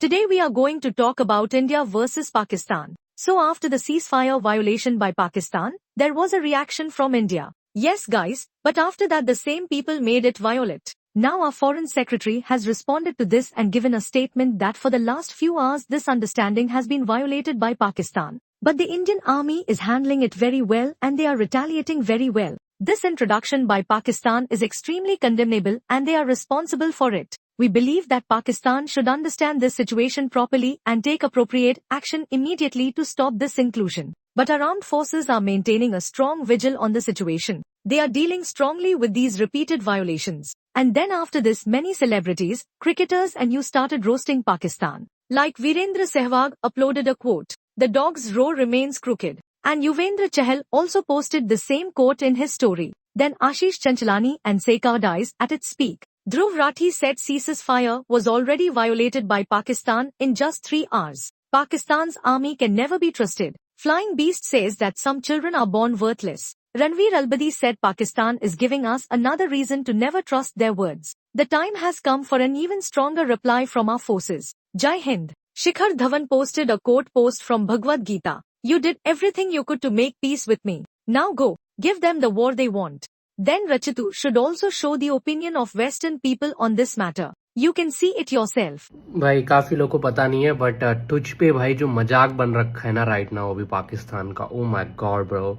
Today we are going to talk about India versus Pakistan. So after the ceasefire violation by Pakistan, there was a reaction from India. Yes guys, but after that the same people made it violate. Now our Foreign Secretary has responded to this and given a statement that for the last few hours this understanding has been violated by Pakistan. But the Indian army is handling it very well and they are retaliating very well. This introduction by Pakistan is extremely condemnable and they are responsible for it. We believe that Pakistan should understand this situation properly and take appropriate action immediately to stop this inclusion. But our armed forces are maintaining a strong vigil on the situation. They are dealing strongly with these repeated violations. And then after this many celebrities, cricketers and you started roasting Pakistan. Like Virendra Sehwag uploaded a quote, "The dog's row remains crooked." And Yuvendra Chahal also posted the same quote in his story. Then Ashish Chanchalani and Sekar dies at its peak. Dhruv Rathi said ceasefire was already violated by Pakistan in just 3 hours. Pakistan's army can never be trusted. Flying Beast says that some children are born worthless. Ranveer Albadi said Pakistan is giving us another reason to never trust their words. The time has come for an even stronger reply from our forces. Jai Hind. Shikhar Dhawan posted a quote post from Bhagavad Gita. "You did everything you could to make peace with me. Now go, give them the war they want." Then Rachitu should also show the opinion of Western people on this matter. You can see it yourself. भाई काफी लोगों को पता नहीं है but तुझ पे भाई जो मजाक बन रखा है ना राइट नाउ अभी पाकिस्तान का, ओ माय गॉड ब्रो।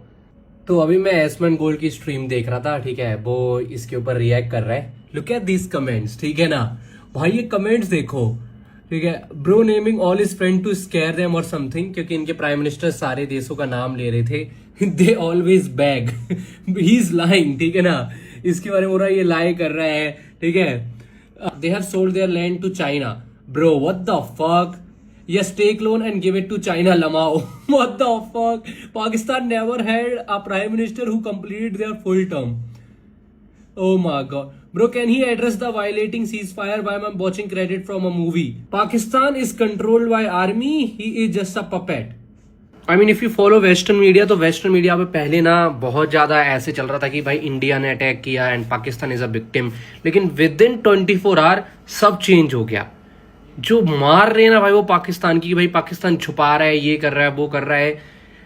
तो अभी मैं एसमन गोल्ड की स्ट्रीम देख रहा था, ठीक है, वो इसके ऊपर रिएक्ट कर रहा है। लुक एट दिस कमेंट्स, ठीक है ना भाई, ये कमेंट्स देखो, ठीक है। Bro naming all his friend to scare them और समथिंग, क्योंकि इनके प्राइम मिनिस्टर सारे देशों का नाम ले रहे थे। They always bag, he is lying, ठीक है ना, इसके बारे में हो रहा है, ये लाई कर रहा है, ठीक है। They have sold their land to China, bro what the fuck, yes take loan and give it to China lamao. What the fuck, Pakistan never had a prime minister who completed their full term. Oh my god bro, can he address the violating ceasefire while I'm watching credit from a movie? Pakistan is controlled by army, he is just a puppet. I mean if you follow western media, तो western media पे पहले ना बहुत ज्यादा ऐसे चल रहा था कि भाई इंडिया ने अटैक किया and Pakistan is a victim, लेकिन विद इन 24 आवर सब चेंज हो गया। जो मार रहे हैं ना भाई वो पाकिस्तान की, भाई पाकिस्तान छुपा रहा है, ये कर रहा है, वो कर रहा है,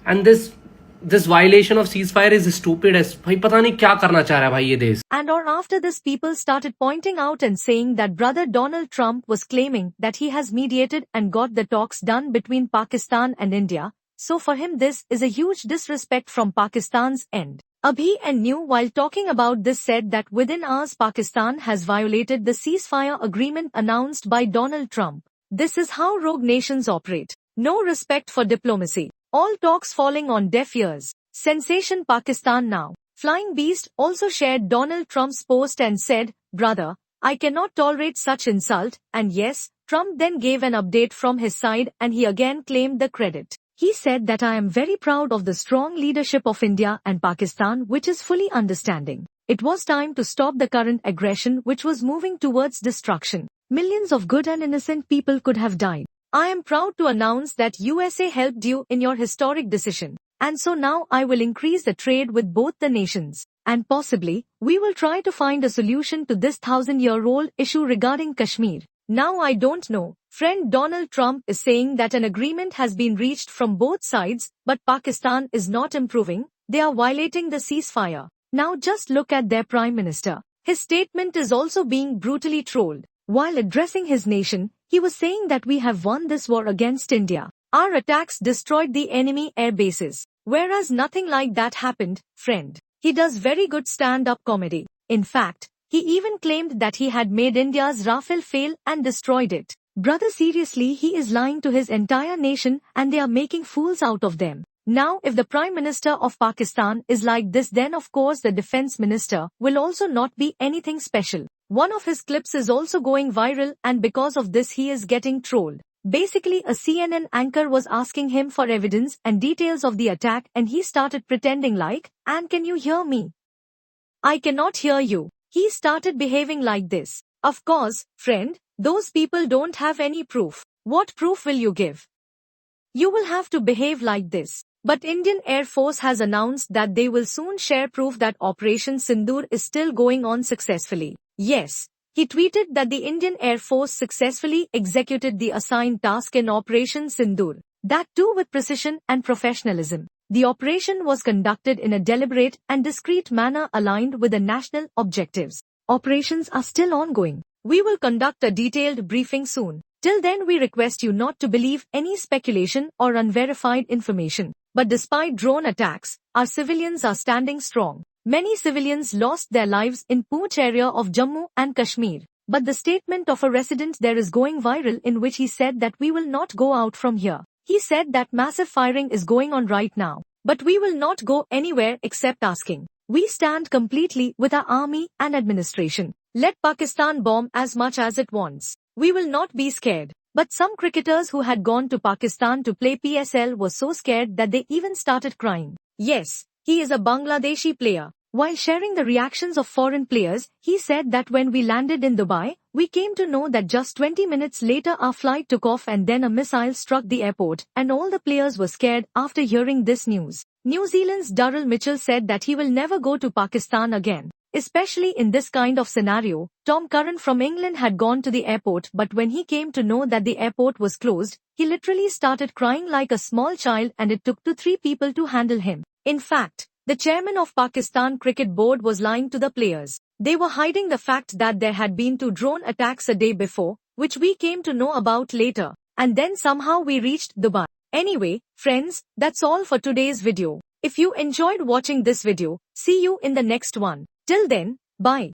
and this violation of ceasefire is stupid S. भाई पता नहीं क्या करना चाह रहा है भाई ये देश। And or after this people started pointing out and saying that brother Donald Trump was claiming that he has mediated and got the talks done between Pakistan and India. So for him this is a huge disrespect from Pakistan's end. Abhi and New while talking about this said that within hours Pakistan has violated the ceasefire agreement announced by Donald Trump. This is how rogue nations operate. No respect for diplomacy. All talks falling on deaf ears. Sensation Pakistan now. Flying Beast also shared Donald Trump's post and said, "Brother, I cannot tolerate such insult," and yes, Trump then gave an update from his side and he again claimed the credit. He said that I am very proud of the strong leadership of India and Pakistan which is fully understanding. It was time to stop the current aggression which was moving towards destruction. Millions of good and innocent people could have died. I am proud to announce that USA helped you in your historic decision. And so now I will increase the trade with both the nations. And possibly, we will try to find a solution to this 1,000-year-old issue regarding Kashmir. Now I don't know. Friend Donald Trump is saying that an agreement has been reached from both sides, but Pakistan is not improving. They are violating the ceasefire. Now just look at their Prime Minister. His statement is also being brutally trolled. While addressing his nation, he was saying that we have won this war against India. Our attacks destroyed the enemy air bases. Whereas nothing like that happened, friend. He does very good stand-up comedy. In fact, he even claimed that he had made India's Rafale fail and destroyed it. Brother, seriously, he is lying to his entire nation and they are making fools out of them. Now if the Prime Minister of Pakistan is like this, then of course the Defense Minister will also not be anything special. One of his clips is also going viral and because of this he is getting trolled. Basically a CNN anchor was asking him for evidence and details of the attack and he started pretending like, "And can you hear me? I cannot hear you." He started behaving like this. Of course, friend, those people don't have any proof. What proof will you give? You will have to behave like this. But Indian Air Force has announced that they will soon share proof that Operation Sindoor is still going on successfully. Yes, He tweeted that the Indian Air Force successfully executed the assigned task in Operation Sindoor, that too with precision and professionalism. The operation was conducted in a deliberate and discreet manner aligned with the national objectives. Operations are still ongoing. We will conduct a detailed briefing soon. Till then, we request you not to believe any speculation or unverified information. But despite drone attacks, our civilians are standing strong. Many civilians lost their lives in Poonch area of Jammu and Kashmir. But the statement of a resident there is going viral, in which he said that we will not go out from here. He said that massive firing is going on right now. But we will not go anywhere except asking. We stand completely with our army and administration. Let Pakistan bomb as much as it wants. We will not be scared. But some cricketers who had gone to Pakistan to play PSL were so scared that they even started crying. Yes, he is a Bangladeshi player. While sharing the reactions of foreign players, he said that when we landed in Dubai, we came to know that just 20 minutes later our flight took off and then a missile struck the airport, and all the players were scared after hearing this news. New Zealand's Durrell Mitchell said that he will never go to Pakistan again. Especially in this kind of scenario, Tom Curran from England had gone to the airport, but when he came to know that the airport was closed, he literally started crying like a small child, and it took 2-3 people to handle him. In fact, the chairman of Pakistan Cricket Board was lying to the players. They were hiding the fact that there had been 2 drone attacks a day before, which we came to know about later, and then somehow we reached Dubai. Anyway, friends, that's all for today's video. If you enjoyed watching this video, see you in the next one. Till then, bye.